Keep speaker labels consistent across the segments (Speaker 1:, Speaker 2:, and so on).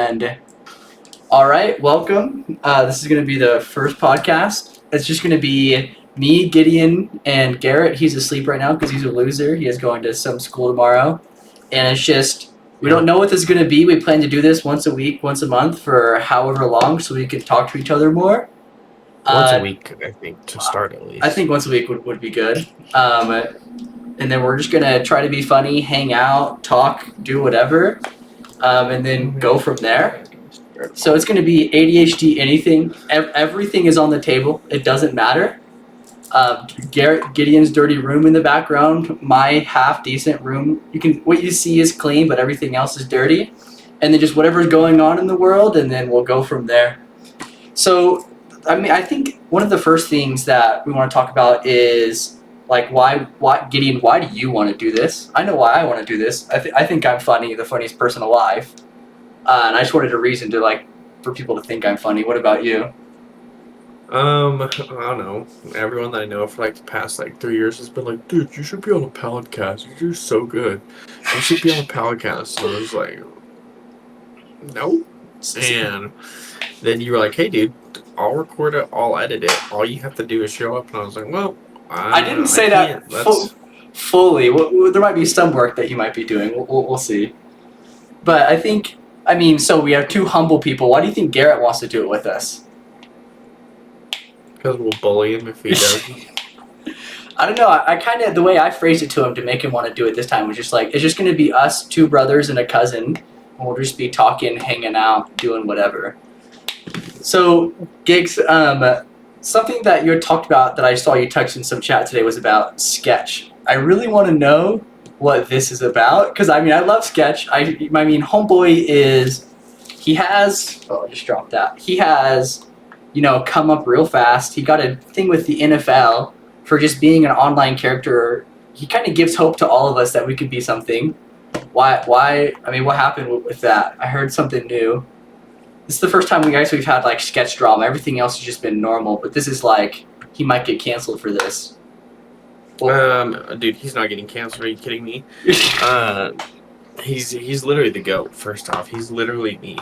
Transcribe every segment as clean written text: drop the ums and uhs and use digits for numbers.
Speaker 1: And all right, welcome. This is going to be the first podcast. It's just going to be me, Gideon, and Garrett. He's asleep right now because he's a loser. He is going to some school tomorrow. And it's just, we don't know what this is going to be. We plan to do this once a week, once a month for however long so we can talk to each other more.
Speaker 2: Once a week, I think, to start at least.
Speaker 1: I think once a week would be good. And then we're just going to try to be funny, hang out, talk, do whatever, and then go from there. So it's going to be ADHD anything. Everything is on the table. It doesn't matter. Gideon's dirty room in the background, my half-decent room. What you see is clean, but everything else is dirty. And then just whatever's going on in the world, and then we'll go from there. So, I think one of the first things that we want to talk about is, like, why Gideon, why do you want to do this? I know why I want to do this. I think I'm funny, the funniest person alive. And I just wanted a reason to, for people to think I'm funny. What about you?
Speaker 2: I don't know. Everyone that I know for, the past, 3 years has been like, dude, you should be on a podcast. You're so good. You should be on a podcast. So I was like, no. And then you were like, hey, dude, I'll record it, I'll edit it. All you have to do is show up. And I was like, well,
Speaker 1: I didn't say that fully. There might be some work that you might be doing. We'll see. But so we have two humble people. Why do you think Garrett wants to do it with us?
Speaker 2: Because we'll bully him if he doesn't.
Speaker 1: I don't know. I kind of, the way I phrased it to him to make him want to do it this time was just it's just going to be us, two brothers and a cousin. And we'll just be talking, hanging out, doing whatever. So, Gigs, something that you had talked about that I saw you text in some chat today was about Sketch. I really want to know what this is about, because I love Sketch. Homeboy I just dropped that. He has, come up real fast. He got a thing with the NFL for just being an online character. He kind of gives hope to all of us that we could be something. Why? What happened with that? I heard something new. This is the first time we've had sketch drama. Everything else has just been normal, but this is he might get canceled for this.
Speaker 2: Dude, he's not getting canceled. Are you kidding me? He's literally the GOAT. First off, he's literally me.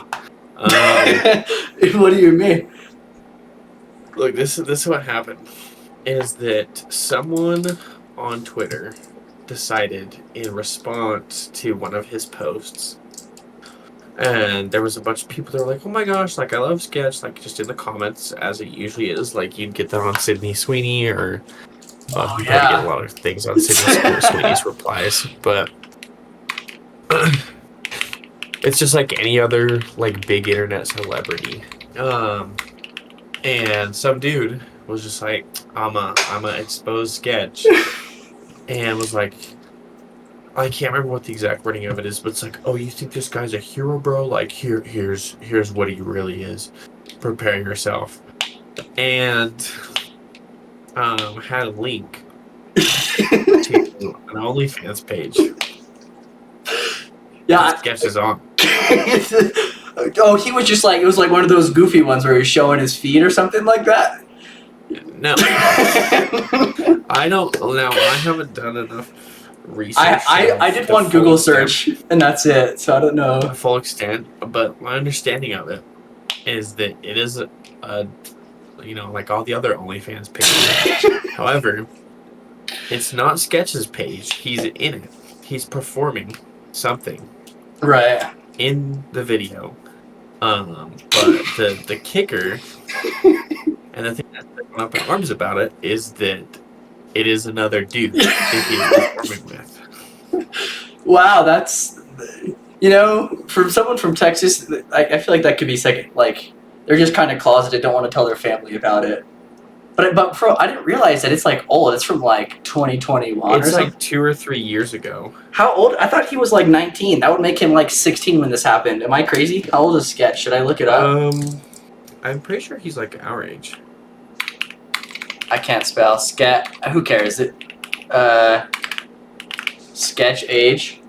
Speaker 1: What do you mean?
Speaker 2: Look, this is what happened. Is that someone on Twitter decided in response to one of his posts, and there was a bunch of people that were like, oh my gosh, I love Sketch, just in the comments, as it usually is. You'd get that on Sydney Sweeney, or you probably get a lot of things on Sydney Sweeney's replies, but it's just like any other big internet celebrity. And some dude was just like, I'm a expose Sketch, and was like, I can't remember what the exact wording of it is, but it's like, oh, you think this guy's a hero, bro? Here's what he really is. Prepare yourself. And had a link to an OnlyFans page.
Speaker 1: Yeah,
Speaker 2: Sketch is on.
Speaker 1: Oh, he was just it was one of those goofy ones where he was showing his feet or something like that?
Speaker 2: No. I haven't done enough research.
Speaker 1: I did one Google search, and that's it, so I don't know
Speaker 2: the full extent, but my understanding of it is that it is like all the other OnlyFans pages. However, it's not Sketch's page. He's in it. He's performing something.
Speaker 1: Right.
Speaker 2: In the video. But the kicker and the thing that's going up in arms about it is that it is another dude that he's performing with.
Speaker 1: Wow, that's from someone from Texas, I feel like that could be second. They're just kind of closeted, don't want to tell their family about it. But I didn't realize that it's old. It's from 2021.
Speaker 2: It's
Speaker 1: or something.
Speaker 2: 2 or 3 years ago.
Speaker 1: How old? I thought he was 19. That would make him 16 when this happened. Am I crazy? How old is Sketch? Should I look it up?
Speaker 2: I'm pretty sure he's our age.
Speaker 1: I can't spell. Who cares? Sketch age.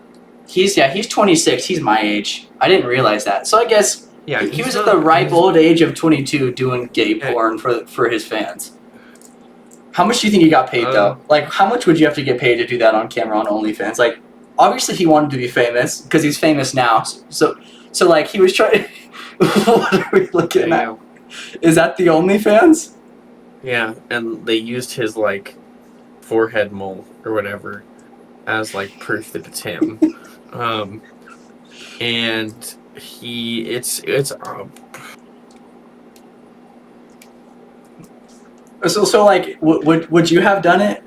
Speaker 1: He's 26. He's my age. I didn't realize that. So I guess he was at the ripe old age of 22 doing gay porn for his fans. How much do you think he got paid though? How much would you have to get paid to do that on camera on OnlyFans? Obviously he wanted to be famous because he's famous now. So So like he was trying. What are we looking
Speaker 2: There
Speaker 1: at?
Speaker 2: you go.
Speaker 1: Is that the OnlyFans?
Speaker 2: Yeah, and they used his like forehead mole or whatever as like proof that it's him. And it's
Speaker 1: So like, would you have done it?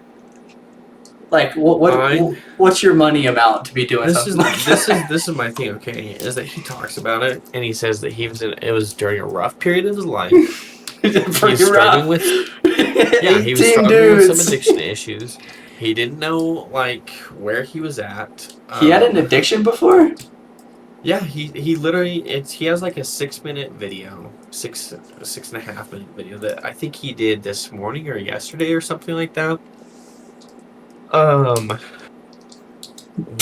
Speaker 1: Like, what's your money amount to be doing something like that?
Speaker 2: this is my thing. Okay, is that he talks about it and he says that it was during a rough period of his life.
Speaker 1: Pretty
Speaker 2: He's struggling
Speaker 1: rough.
Speaker 2: with he was
Speaker 1: 18
Speaker 2: struggling with some
Speaker 1: dudes.
Speaker 2: addiction issues. He didn't know like where he was at.
Speaker 1: He had an addiction before?
Speaker 2: Yeah, he literally he has like a 6 minute video, 6.5 minute video that I think he did this morning or yesterday or something like that.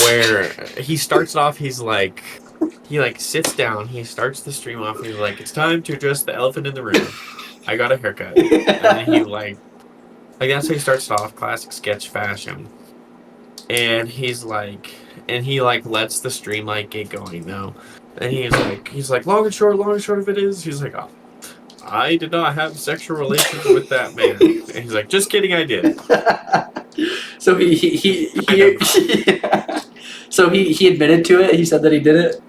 Speaker 2: Where he starts off, he sits down, he starts the stream off, and he's like, "It's time to address the elephant in the room. I got a haircut." And then he like that's how he starts it off, classic sketch fashion. And he lets the stream like get going though. And he's like, long and short of it is, he's like, oh, I did not have sexual relations with that man. And he's like, just kidding, I did.
Speaker 1: So so he admitted to it. He said that he did it.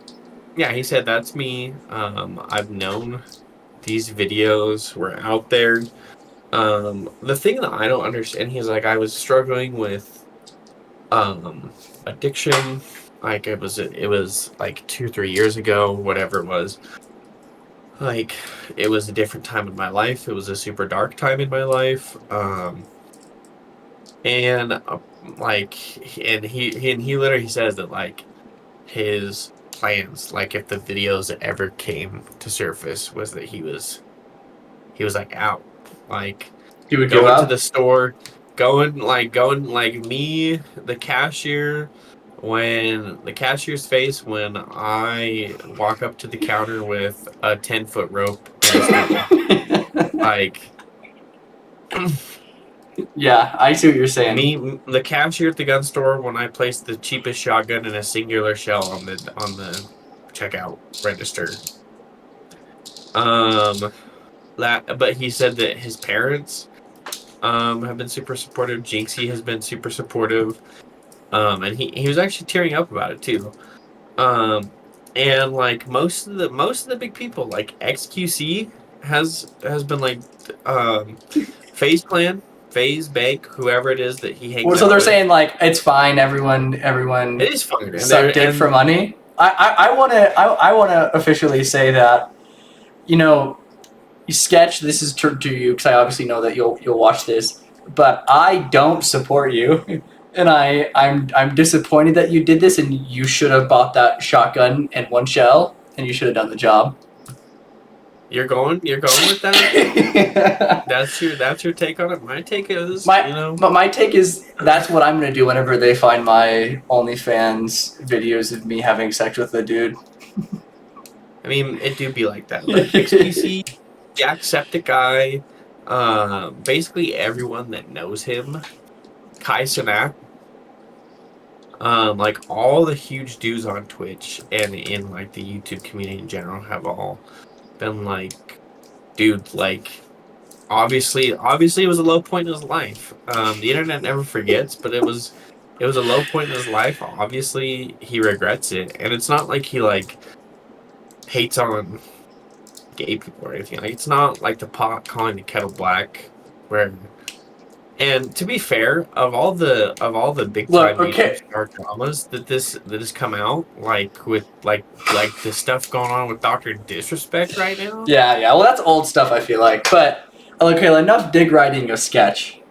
Speaker 2: Yeah, he said that's me. I've known these videos were out there. The thing that I don't understand, he's like, I was struggling with addiction. Like it was like 2-3 years ago, whatever it was. Like it was a different time in my life. It was a super dark time in my life. And he literally says that like his plans, like if the videos that ever came to surface, was that he was like out, like
Speaker 1: He would
Speaker 2: going to the store, going like me, the cashier, when the cashier's face when I walk up to the counter with a 10-foot rope and a like.
Speaker 1: Yeah, I see what you're saying.
Speaker 2: Me, the cashier at the gun store, when I placed the cheapest shotgun in a singular shell on the checkout register. But he said that his parents have been super supportive. Jinxie has been super supportive. And he was actually tearing up about it too. And like most of the big people, like XQC has been like FaZe Clan, FaZe Bank, whoever it is that he hangs out
Speaker 1: So they're
Speaker 2: with.
Speaker 1: saying like it's fine. Everyone.
Speaker 2: It is fine.
Speaker 1: Suck dick for money. I wanna officially say that, Sketch. This is to you because I obviously know that you'll watch this, but I don't support you, and I'm disappointed that you did this, and you should have bought that shotgun and one shell, and you should have done the job.
Speaker 2: You're going with that? That's your take on it. My take is,
Speaker 1: But my take is that's what I'm gonna do whenever they find my OnlyFans videos of me having sex with a dude.
Speaker 2: I mean, it do be like that. Like XQC, Jacksepticeye, basically everyone that knows him, Kai Cenat, like all the huge dudes on Twitch and in like the YouTube community in general have all been like, dude, like obviously it was a low point in his life. The internet never forgets, but it was a low point in his life. Obviously he regrets it, and it's not like he like hates on gay people or anything. Like it's not like the pot calling the kettle black, where. And to be fair, of all the big time YouTube star dramas that has come out, like with like the stuff going on with Dr. Disrespect right now.
Speaker 1: Yeah. Well, that's old stuff. I feel like, but okay, enough dig writing of Sketch.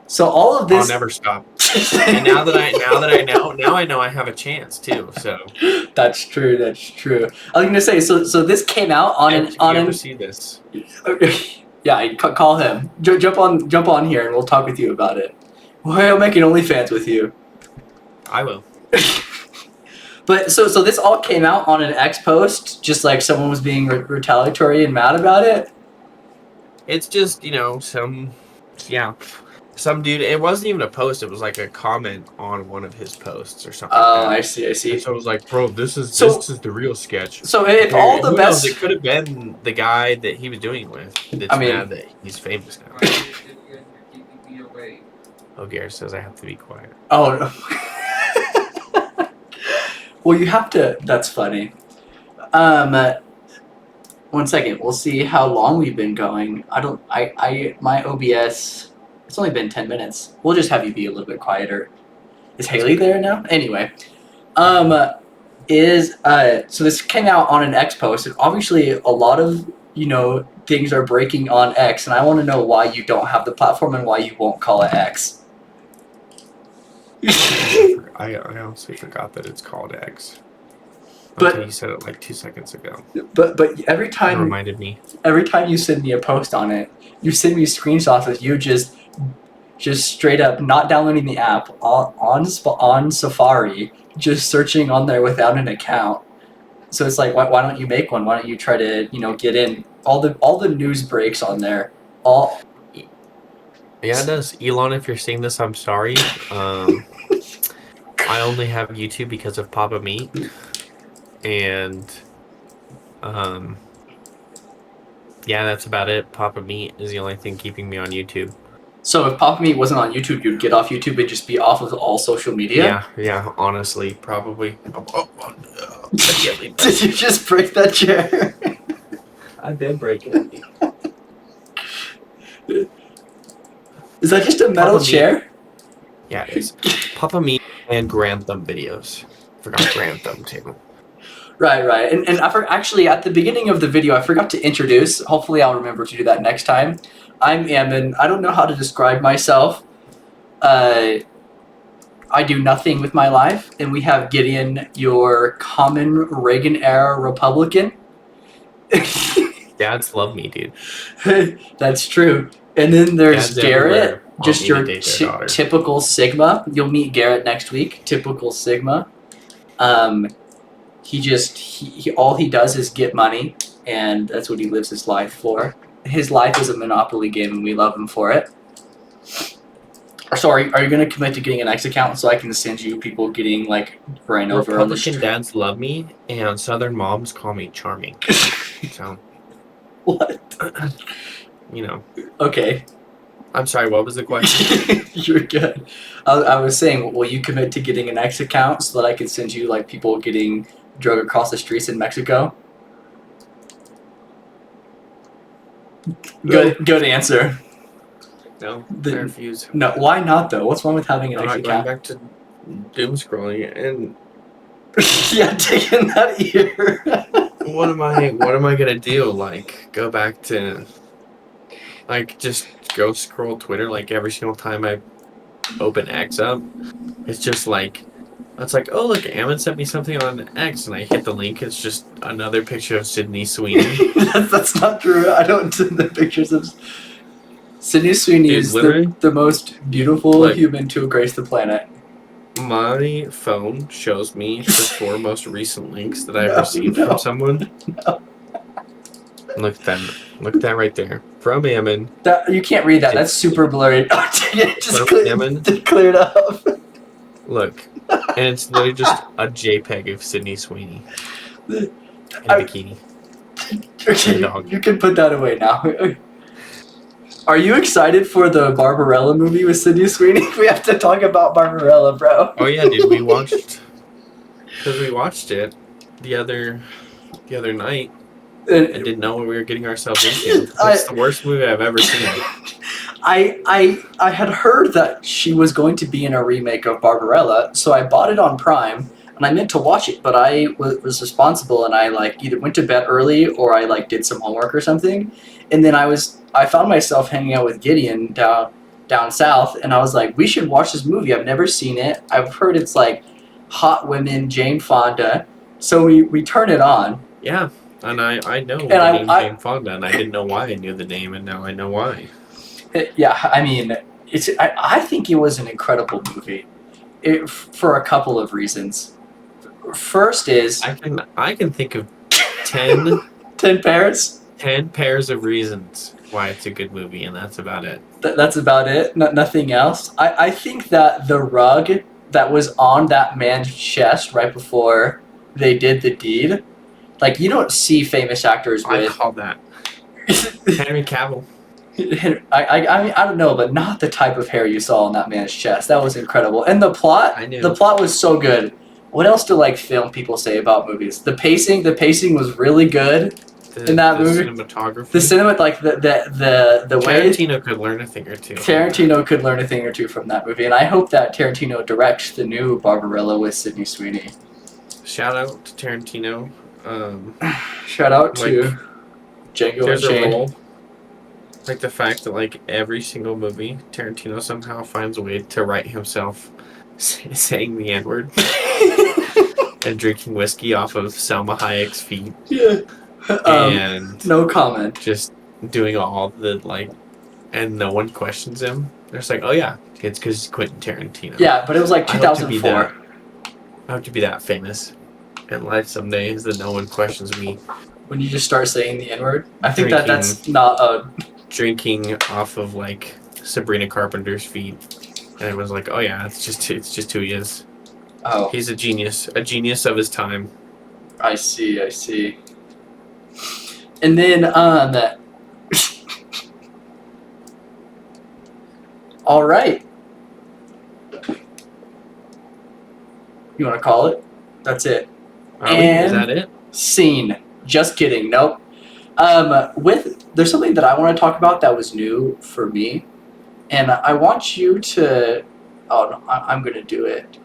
Speaker 1: So all of this.
Speaker 2: I'll never stop. And now that I know I have a chance too. So
Speaker 1: That's true. I was gonna say so this came out on
Speaker 2: ever see this?
Speaker 1: Yeah, call him. Jump on here, and we'll talk with you about it. We'll make an OnlyFans with you.
Speaker 2: I will.
Speaker 1: But so this all came out on an X post, just like someone was being
Speaker 2: retaliatory and mad about it. It's just some dude. It wasn't even a post. It was like a comment on one of his posts or something.
Speaker 1: Oh,
Speaker 2: like that.
Speaker 1: I see. I see.
Speaker 2: And so I was like, bro, this is
Speaker 1: So-
Speaker 2: the real sketch.
Speaker 1: So if all the
Speaker 2: Who
Speaker 1: best,
Speaker 2: knows? It could have been the guy that he was doing it with. That's
Speaker 1: I mean-
Speaker 2: mad that he's famous now. Oh, Garrett says I have to be quiet.
Speaker 1: oh no. Well, you have to. That's funny. 1 second. We'll see how long we've been going. My OBS. It's only been 10 minutes. We'll just have you be a little bit quieter. Is Haley there now? Anyway, so this came out on an X post, and obviously a lot of things are breaking on X, and I want to know why you don't have the platform and why you won't call it X.
Speaker 2: I honestly forgot that it's called X.
Speaker 1: But-
Speaker 2: Until you said it like 2 seconds ago.
Speaker 1: But every
Speaker 2: It
Speaker 1: time
Speaker 2: reminded me.
Speaker 1: every time you send me a post on it, you send me screenshots of you just straight up not downloading the app on Safari, just searching on there without an account. So it's like, why don't you make one? Why don't you try to get in? All the news breaks on there.
Speaker 2: Yeah, it does. Elon, if you're seeing this, I'm sorry. I only have YouTube because of Papa Meat. And yeah, that's about it. Papa Meat is the only thing keeping me on YouTube.
Speaker 1: So if Papa Meat wasn't on YouTube, you'd get off YouTube and just be off of all social media?
Speaker 2: Yeah, honestly, probably.
Speaker 1: Did you just break that chair?
Speaker 2: I did break it.
Speaker 1: Is that just a metal
Speaker 2: Papa Meat.
Speaker 1: chair?
Speaker 2: Yeah, it is. Papa Meat and Grantham videos. Forgot Grantham too.
Speaker 1: Right. And actually, at the beginning of the video, I forgot to introduce. Hopefully, I'll remember to do that next time. I'm Ammon. I don't know how to describe myself. I do nothing with my life. And we have Gideon, your common Reagan-era Republican.
Speaker 2: Dads love me, dude.
Speaker 1: That's true. And then there's
Speaker 2: Dads
Speaker 1: Garrett,
Speaker 2: everywhere want
Speaker 1: just
Speaker 2: me to
Speaker 1: your
Speaker 2: date their daughter.
Speaker 1: typical Sigma. You'll meet Garrett next week. Typical Sigma. He all he does is get money, and that's what he lives his life for. His life is a Monopoly game, and we love him for it. So are you going to commit to getting an X account so I can send you people getting like ran over on the
Speaker 2: Republican
Speaker 1: street?
Speaker 2: dads love me, and Southern moms call me charming. So,
Speaker 1: What? Okay.
Speaker 2: I'm sorry, what was the question?
Speaker 1: You're good. I was saying, will you commit to getting an X account so that I can send you like people getting drug across the streets in Mexico? Good answer.
Speaker 2: No,
Speaker 1: The-
Speaker 2: I refuse.
Speaker 1: No, why not though? What's wrong with having an
Speaker 2: I'm
Speaker 1: X
Speaker 2: not going
Speaker 1: account?
Speaker 2: back to doom scrolling. And
Speaker 1: Yeah, taking that ear.
Speaker 2: what am I gonna do? Like, go back to, like, just go scroll Twitter like every single time I open X up. It's just like, it's like, oh look, Ammon sent me something on X, and I hit the link. It's just another picture of Sydney Sweeney.
Speaker 1: That's not true. I don't send the pictures of Sydney Sweeney.
Speaker 2: Dude,
Speaker 1: Is
Speaker 2: literally?
Speaker 1: the most beautiful
Speaker 2: Like-
Speaker 1: human to grace the planet.
Speaker 2: My phone shows me the 4 most recent links that I've
Speaker 1: No,
Speaker 2: received
Speaker 1: no,
Speaker 2: from someone.
Speaker 1: no.
Speaker 2: Look at that. Look at that right there. From Ammon.
Speaker 1: That you can't read that. That's super blurry. Oh, dang it! Just
Speaker 2: Ammon.
Speaker 1: cleared up.
Speaker 2: Look. And it's literally just a JPEG of Sydney Sweeney. In a
Speaker 1: I-
Speaker 2: bikini.
Speaker 1: Okay,
Speaker 2: dog.
Speaker 1: you can put that away now. Are you excited for the Barbarella movie with Sydney Sweeney? We have to talk about Barbarella, bro.
Speaker 2: Oh yeah, dude, we watched it the other night and didn't know what we were getting ourselves into. It's the worst movie I've ever seen.
Speaker 1: I had heard that she was going to be in a remake of Barbarella, so I bought it on Prime, and I meant to watch it, but I was responsible, and I like either went to bed early or I like did some homework or something, and then I found myself hanging out with Gideon down south, and I was like, we should watch this movie. I've never seen it. I've heard it's like hot women, Jane Fonda, so we turn it on.
Speaker 2: Yeah, and I know
Speaker 1: And
Speaker 2: the name Jane Fonda, and I didn't know why I knew the name, and now I know why.
Speaker 1: Yeah, I mean, I think it was an incredible movie, for a couple of reasons. First is
Speaker 2: I can think of 10
Speaker 1: 10 pairs.
Speaker 2: 10 pairs of reasons why it's a good movie, and that's about it.
Speaker 1: That's about it. Nothing else. I think that the rug that was on that man's chest right before they did the deed, like you don't see famous actors
Speaker 2: I
Speaker 1: with.
Speaker 2: called that Henry Cavill.
Speaker 1: I mean I don't know, but not the type of hair you saw on that man's chest. That was incredible, and the plot.
Speaker 2: I knew.
Speaker 1: The plot was so good. What else do like film people say about movies? The pacing was really good in that movie.
Speaker 2: Cinematography.
Speaker 1: The cinema, like the way
Speaker 2: Tarantino could learn a thing or two.
Speaker 1: Tarantino could learn a thing or two from that movie, and I hope that Tarantino directs the new Barbarella with Sydney Sweeney.
Speaker 2: Shout out to Tarantino.
Speaker 1: Shout out to Django
Speaker 2: there's a
Speaker 1: Unchained.
Speaker 2: role. Like the fact that like every single movie, Tarantino somehow finds a way to write himself saying the N-word and drinking whiskey off of Salma Hayek's feet.
Speaker 1: Yeah.
Speaker 2: And
Speaker 1: no comment.
Speaker 2: Just doing all the like, and no one questions him. They're just like, oh yeah, it's because it's Quentin Tarantino.
Speaker 1: Yeah, but it was like 2004.
Speaker 2: I hope to be that famous in life someday, is that no one questions me.
Speaker 1: When you just start saying the N-word, I think that's not a
Speaker 2: drinking off of like Sabrina Carpenter's feet, and it was like, oh yeah, it's just who he is.
Speaker 1: Oh,
Speaker 2: he's a genius of his time.
Speaker 1: I see. And then all right. You want to call it? That's it.
Speaker 2: Is that it?
Speaker 1: Scene. Just kidding. Nope. There's something that I want to talk about that was new for me, and I want you to. Oh no, I'm gonna do it.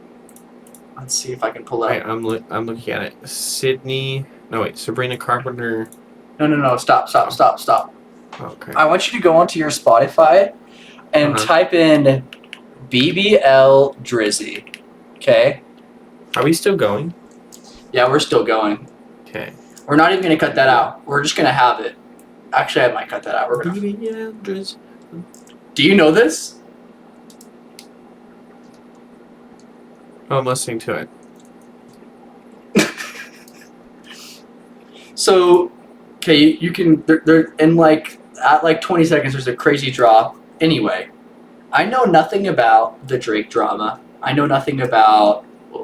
Speaker 1: Let's see if I can pull it up.
Speaker 2: I'm looking at it. Sabrina Carpenter.
Speaker 1: No. Stop.
Speaker 2: Okay.
Speaker 1: I want you to go onto your Spotify and type in BBL Drizzy. Okay.
Speaker 2: Are we still going?
Speaker 1: Yeah, we're still going.
Speaker 2: Okay.
Speaker 1: We're not even gonna cut that out. We're just gonna have it. Actually, I might cut that out. We're gonna.
Speaker 2: BBL Drizzy.
Speaker 1: Do you know this?
Speaker 2: Oh, I'm listening to it.
Speaker 1: So, okay, you can. They're in like at like 20 seconds. There's a crazy drop. Anyway, I know nothing about the Drake drama. I know nothing about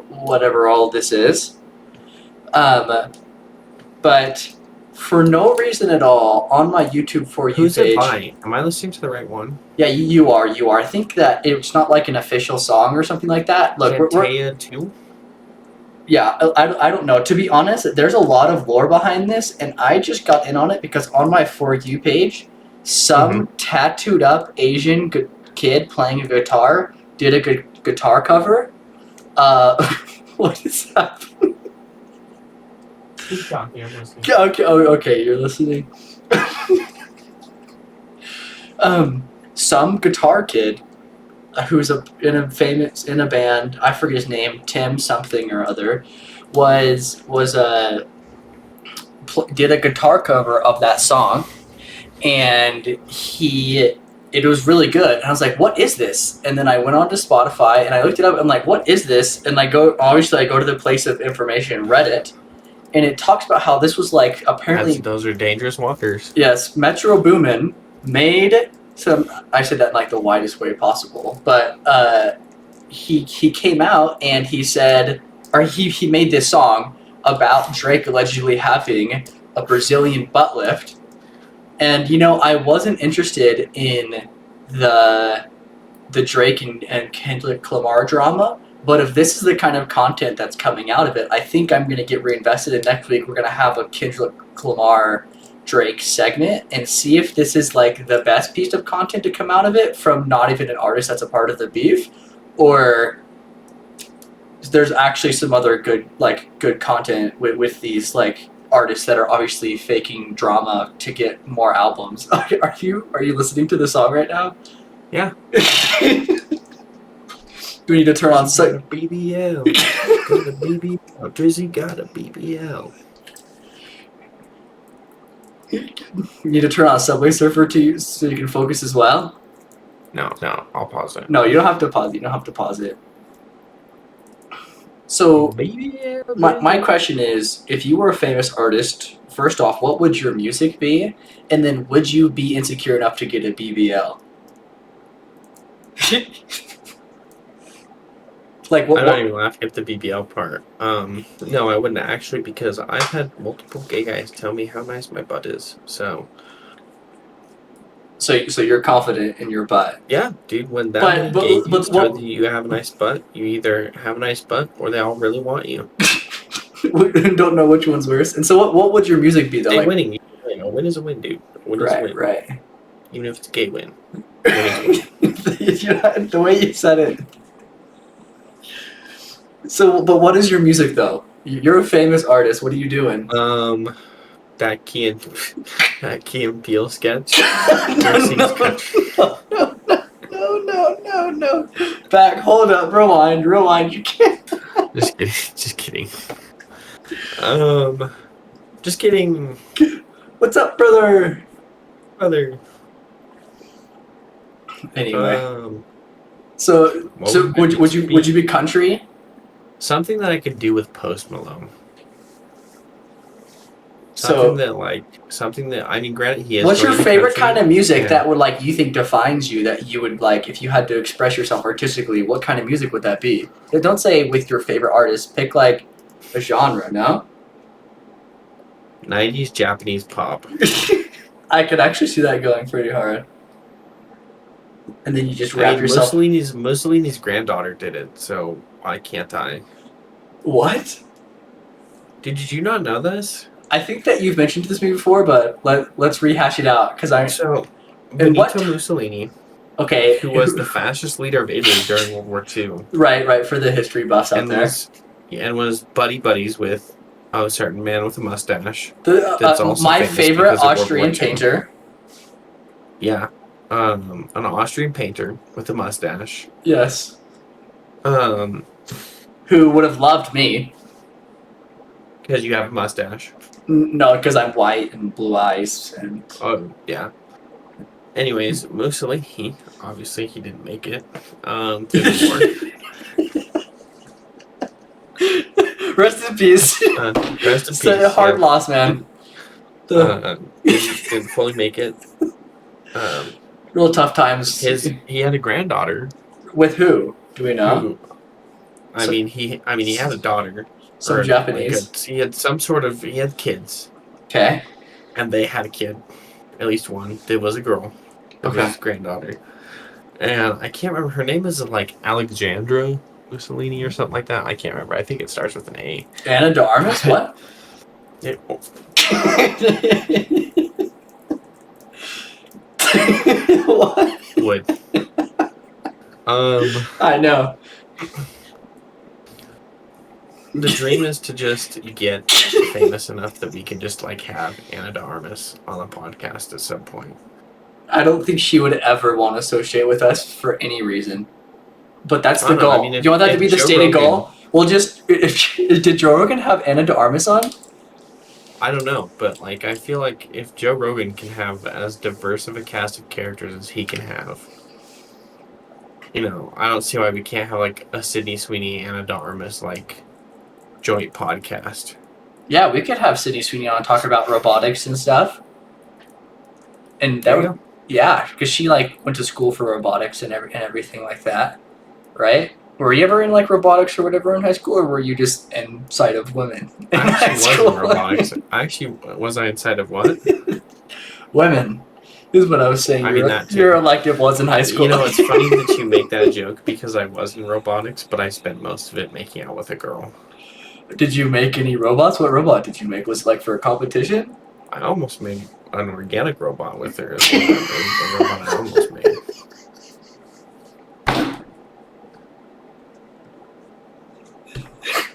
Speaker 1: whatever all this is. But for no reason at all, on my YouTube For You
Speaker 2: Who's
Speaker 1: page.
Speaker 2: it by? Am I listening to the right one?
Speaker 1: Yeah, you are. I think that it's not like an official song or something like that. Look, we're
Speaker 2: 2?
Speaker 1: Yeah, I don't know. To be honest, there's a lot of lore behind this, and I just got in on it because on my For You page, some tattooed up Asian kid playing a guitar did a good guitar cover. What is that?
Speaker 2: Keep talking, I'm listening.
Speaker 1: Okay, you're listening. Some guitar kid who's in a band, I forget his name, Tim something or other, did a guitar cover of that song, and it was really good. And I was like, what is this? And then I went on to Spotify and I looked it up. I'm like, what is this? And I go to the place of information, Reddit, and it talks about how this was like apparently
Speaker 2: those are dangerous walkers.
Speaker 1: Yes, Metro Boomin made some. I said that in like the widest way possible, but he came out and he said, or he made this song about Drake allegedly having a Brazilian butt lift, and I wasn't interested in the Drake and Kendrick Lamar drama. But if this is the kind of content that's coming out of it, I think I'm going to get reinvested. And next week we're going to have a Kendrick Lamar Drake segment and see if this is like the best piece of content to come out of it from not even an artist that's a part of the beef, or there's actually some other good content with these like artists that are obviously faking drama to get more albums. Are you listening to the song right now?
Speaker 2: Yeah.
Speaker 1: Do we need to turn on
Speaker 2: BBL? Got a BBL. Drizzy got a BBL.
Speaker 1: You need to turn on Subway Surfer so you can focus as well?
Speaker 2: No, I'll pause it.
Speaker 1: No, you don't have to pause it. So, my question is, if you were a famous artist first off, what would your music be? And then would you be insecure enough to get a BBL? Like
Speaker 2: I'm not even laughing at the BBL part. No, I wouldn't actually, because I've had multiple gay guys tell me how nice my butt is. So
Speaker 1: you're confident in your butt.
Speaker 2: yeah, dude. When that many gay dudes tell you you have a nice butt, you either have a nice butt or they all really want you.
Speaker 1: We don't know which one's worse. And so what would your music be though?
Speaker 2: They winning. A win is a win, dude. A win is a win.
Speaker 1: Right.
Speaker 2: Even if it's a gay win. A win is a win.
Speaker 1: The way you said it. So, but what is your music though? You're a famous artist. What are you doing?
Speaker 2: That Key and Peele sketch.
Speaker 1: No. Back. Hold up. Rewind. You can't.
Speaker 2: Just kidding. Just kidding.
Speaker 1: What's up, brother? Anyway. So would you be country?
Speaker 2: Something that I could do with Post Malone. Something that I mean, granted, he is.
Speaker 1: What's your favorite kind of music that would like you think defines you? That you would like if you had to express yourself artistically? What kind of music would that be? Don't say with your favorite artist. Pick like a genre. No.
Speaker 2: 90s Japanese pop.
Speaker 1: I could actually see that going pretty hard. And then you just wrap yourself.
Speaker 2: Mussolini's granddaughter did it, so why can't I?
Speaker 1: What?
Speaker 2: Did you not know this?
Speaker 1: I think that you've mentioned this to me before, but let's rehash it out because
Speaker 2: Benito Mussolini,
Speaker 1: okay,
Speaker 2: who was the fascist leader of Italy during World War II,
Speaker 1: right, for the history buffs out there,
Speaker 2: and was buddies with a certain man with a mustache.
Speaker 1: That's also my favorite Austrian painter.
Speaker 2: Yeah, an Austrian painter with a mustache.
Speaker 1: Yes. Who would have loved me?
Speaker 2: Because you have a mustache.
Speaker 1: No, because I'm white and blue eyes and.
Speaker 2: Oh yeah. Anyways, Mussolini, obviously he didn't make it to the
Speaker 1: war. Rest in peace.
Speaker 2: Rest in peace.
Speaker 1: It's a hard loss, man.
Speaker 2: Didn't fully make it.
Speaker 1: Real tough times.
Speaker 2: He had a granddaughter.
Speaker 1: With who? Do we know?
Speaker 2: He had a daughter.
Speaker 1: Some Japanese.
Speaker 2: He had kids.
Speaker 1: Okay.
Speaker 2: And they had a kid. At least one. There was a girl. Okay. His granddaughter. And I can't remember. Her name is like Alexandra Mussolini or something like that. I can't remember. I think it starts with an A.
Speaker 1: Anna de Armas? What? What?
Speaker 2: Would.
Speaker 1: I know.
Speaker 2: The dream is to just get famous enough that we can just like have Anna de Armas on a podcast at some point.
Speaker 1: I don't think she would ever want to associate with us for any reason. But that's the goal. Do you want that to be the stated goal? Well, did Joe Rogan have Anna de Armas on?
Speaker 2: I don't know, but like I feel like if Joe Rogan can have as diverse of a cast of characters as he can have, I don't see why we can't have like a Sydney Sweeney, Anna de Armas like joint podcast.
Speaker 1: Yeah, we could have Sydney Sweeney on and talk about robotics and stuff. And because she like went to school for robotics and everything like that, right? Were you ever in like robotics or whatever in high school, or were you just inside of women?
Speaker 2: I actually was I inside of what?
Speaker 1: Women. This is what I was saying. Your elective was in high school.
Speaker 2: It's funny that you make that joke because I was in robotics, but I spent most of it making out with a girl.
Speaker 1: Did you make any robots? What robot did you make? Was it like for a competition?
Speaker 2: I almost made an organic robot with her. The robot I almost made.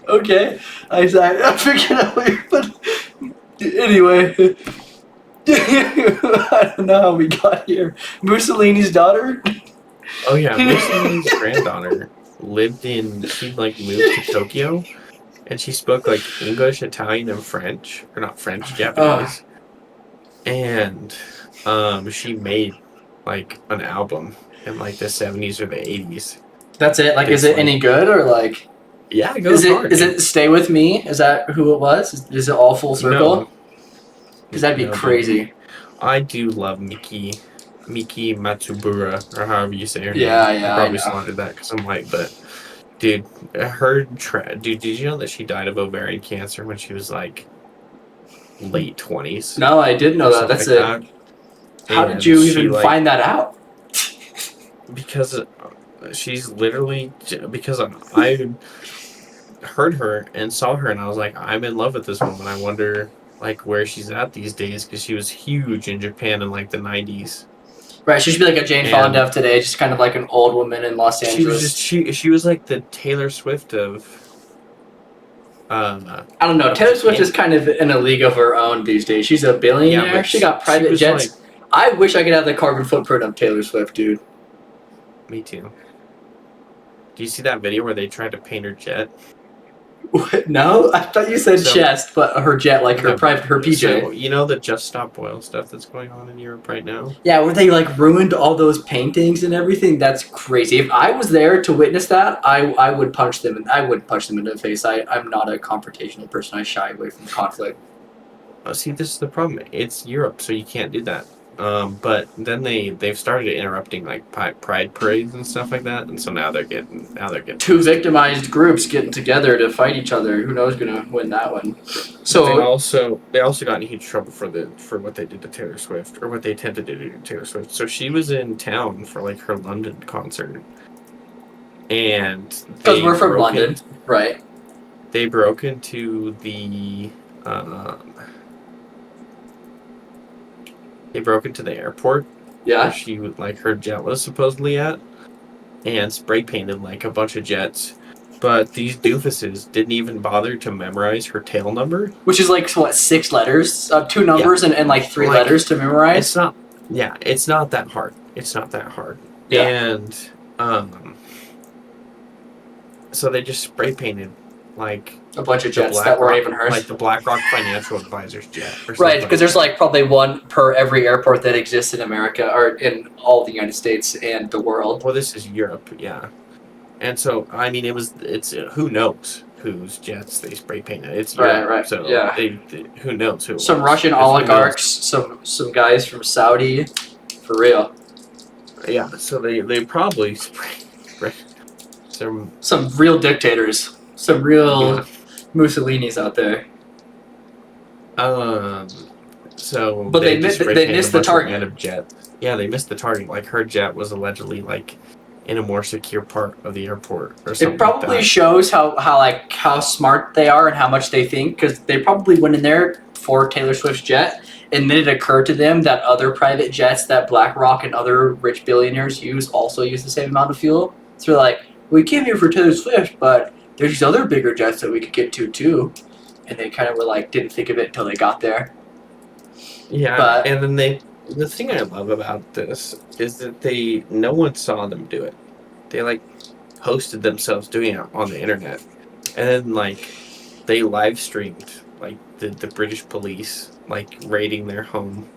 Speaker 1: Okay, I figured out what you're. But anyway, I don't know how we got here. Mussolini's daughter.
Speaker 2: Oh yeah, Mussolini's granddaughter she like moved to Tokyo, and she spoke like English, Italian, and French, or not French, Japanese. And she made like an album in like the 70s or the 80s.
Speaker 1: That's it. Like, is it any good or like?
Speaker 2: Yeah, it goes hard.
Speaker 1: Is it Stay With Me? Is that who it was? Is it all full circle? Because that'd be
Speaker 2: No, dude.
Speaker 1: crazy.
Speaker 2: I do love Miki Matsubara, or however you say her
Speaker 1: Yeah,
Speaker 2: name.
Speaker 1: yeah,
Speaker 2: I probably
Speaker 1: I know.
Speaker 2: slaughtered that because I'm white, but dude, dude, did you know that she died of ovarian cancer when she was like late 20s?
Speaker 1: No, I didn't know that. That's it. How did
Speaker 2: And
Speaker 1: you
Speaker 2: she,
Speaker 1: even
Speaker 2: like,
Speaker 1: find that out?
Speaker 2: because she's literally, because I heard her and saw her and I was like, I'm in love with this woman. I wonder like where she's at these days because she was huge in Japan in like the 90s.
Speaker 1: Right, she should be like a Jane Fonda
Speaker 2: And
Speaker 1: of today, just kind of like an old woman in Los
Speaker 2: she was just
Speaker 1: Angeles.
Speaker 2: she was like the Taylor Swift of
Speaker 1: I don't know.
Speaker 2: of
Speaker 1: Taylor Swift
Speaker 2: Japan.
Speaker 1: is kind of in a league of her own these days. She's a
Speaker 2: Yeah,
Speaker 1: billionaire.
Speaker 2: but
Speaker 1: She got
Speaker 2: she
Speaker 1: private
Speaker 2: was
Speaker 1: jets.
Speaker 2: like,
Speaker 1: I wish I could have the carbon footprint of Taylor Swift, dude.
Speaker 2: me too. Do you see that video where they tried to paint her jet?
Speaker 1: What? No, I thought you said chest, but her jet, like her
Speaker 2: No.
Speaker 1: private, her PJ.
Speaker 2: So you know the Just Stop Oil stuff that's going on in Europe right now?
Speaker 1: Yeah, where they like ruined all those paintings and everything. That's crazy. If I was there to witness that, I would punch them. And I would punch them in the face. I'm not a confrontational person. I shy away from conflict.
Speaker 2: See, this is the problem. It's Europe, so you can't do that. But then they've started interrupting like pride parades and stuff like that, and so now they're getting
Speaker 1: Two victimized groups getting together to fight each other. Who knows gonna win that one?
Speaker 2: So they also got in huge trouble for what they did to Taylor Swift, or what they attempted to do to Taylor Swift. So she was in town for like her London concert, and
Speaker 1: because we're from London, right?
Speaker 2: They broke into the airport.
Speaker 1: Yeah.
Speaker 2: Where she like her jet was supposedly at, and spray painted like a bunch of jets. But these doofuses didn't even bother to memorize her tail number.
Speaker 1: Which is like, what, 6 letters? 2 numbers and like 3 letters to memorize?
Speaker 2: It's not that hard. It's not that hard.
Speaker 1: Yeah.
Speaker 2: And so they just spray painted like
Speaker 1: a bunch of jets that weren't even hers.
Speaker 2: Like the BlackRock Financial Advisors jet.
Speaker 1: Right, because there's like probably one per every airport that exists in America or in all the United States and the world.
Speaker 2: Well, this is Europe, yeah. And so, I mean, it's who knows whose jets they spray painted. It's Europe,
Speaker 1: right.
Speaker 2: So
Speaker 1: yeah.
Speaker 2: Who knows who?
Speaker 1: Some Russian oligarchs, some guys from Saudi, for real.
Speaker 2: Yeah, so they probably spray
Speaker 1: some real dictators, some real Mussolinis out there.
Speaker 2: So,
Speaker 1: but they missed the target.
Speaker 2: Of jets. Yeah, they missed the target. Like her jet was allegedly like in a more secure part of the airport or something.
Speaker 1: It probably
Speaker 2: like that.
Speaker 1: shows how smart they are and how much they think, because they probably went in there for Taylor Swift's jet, and then it occurred to them that other private jets that BlackRock and other rich billionaires also use the same amount of fuel. So they're like, we came here for Taylor Swift, but there's these other bigger jets that we could get to too. And they kind of were like, didn't think of it until they got there.
Speaker 2: Yeah, and then the thing I love about this is that no one saw them do it. They like posted themselves doing it on the internet, and then like they live streamed like the British police like raiding their home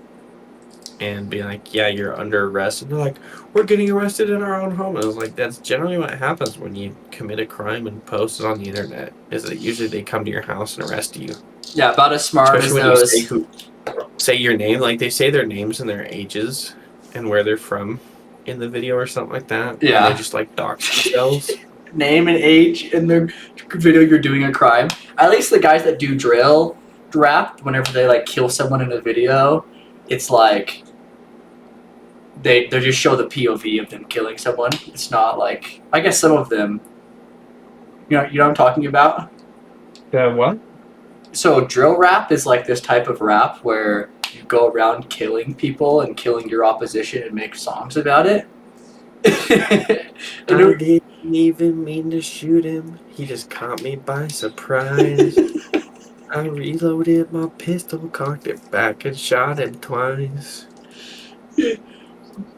Speaker 2: and being like, yeah, you're under arrest, and they're like, we're getting arrested in our own home. And I was like, that's generally what happens when you commit a crime and post it on the internet, is that usually they come to your house and arrest you.
Speaker 1: Yeah, about as smart
Speaker 2: especially
Speaker 1: as
Speaker 2: when
Speaker 1: those.
Speaker 2: you say your name, like they say their names and their ages and where they're from in the video or something like that.
Speaker 1: Yeah.
Speaker 2: And they just like dox themselves.
Speaker 1: Name and age in their video, you're doing a crime. At least the guys that do drill rap, whenever they like kill someone in a video, it's like they just show the POV of them killing someone. It's not like, I guess some of them, you know what I'm talking about?
Speaker 2: What?
Speaker 1: So drill rap is like this type of rap where you go around killing people and killing your opposition and make songs about it.
Speaker 2: I didn't even mean to shoot him. He just caught me by surprise. I reloaded my pistol, cocked it back, and shot him twice.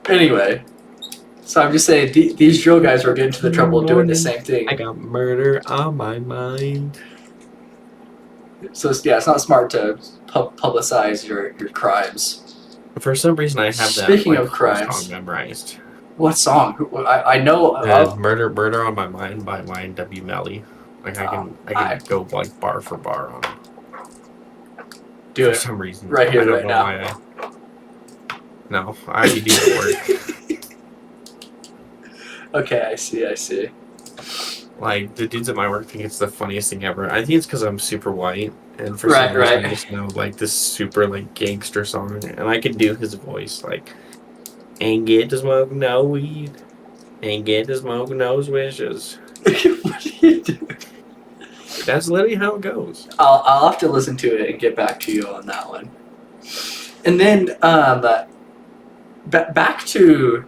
Speaker 1: Anyway, so I'm just saying these drill guys were getting to the trouble of doing the same thing.
Speaker 2: I got murder on my mind.
Speaker 1: So yeah, it's not smart to publicize your crimes.
Speaker 2: For some reason, I have that.
Speaker 1: Speaking of crimes,
Speaker 2: song memorized.
Speaker 1: What song? I know.
Speaker 2: "Murder on My Mind" by YNW Melly. Like I can go like bar for bar on it.
Speaker 1: Do
Speaker 2: for
Speaker 1: it.
Speaker 2: some reason.
Speaker 1: Right here,
Speaker 2: I don't
Speaker 1: right
Speaker 2: know
Speaker 1: now.
Speaker 2: why. No, I already do the work.
Speaker 1: Okay, I see.
Speaker 2: Like, the dudes at my work think it's the funniest thing ever. I think it's because I'm super white, and for
Speaker 1: Right,
Speaker 2: some reason I
Speaker 1: right.
Speaker 2: just know, like, this super, like, gangster song, and I can do his voice, like, ain't get to smoke no weed, ain't get to smoke no swishes.
Speaker 1: What are you doing?
Speaker 2: That's literally how it goes.
Speaker 1: I'll have to listen to it and get back to you on that one. And then back to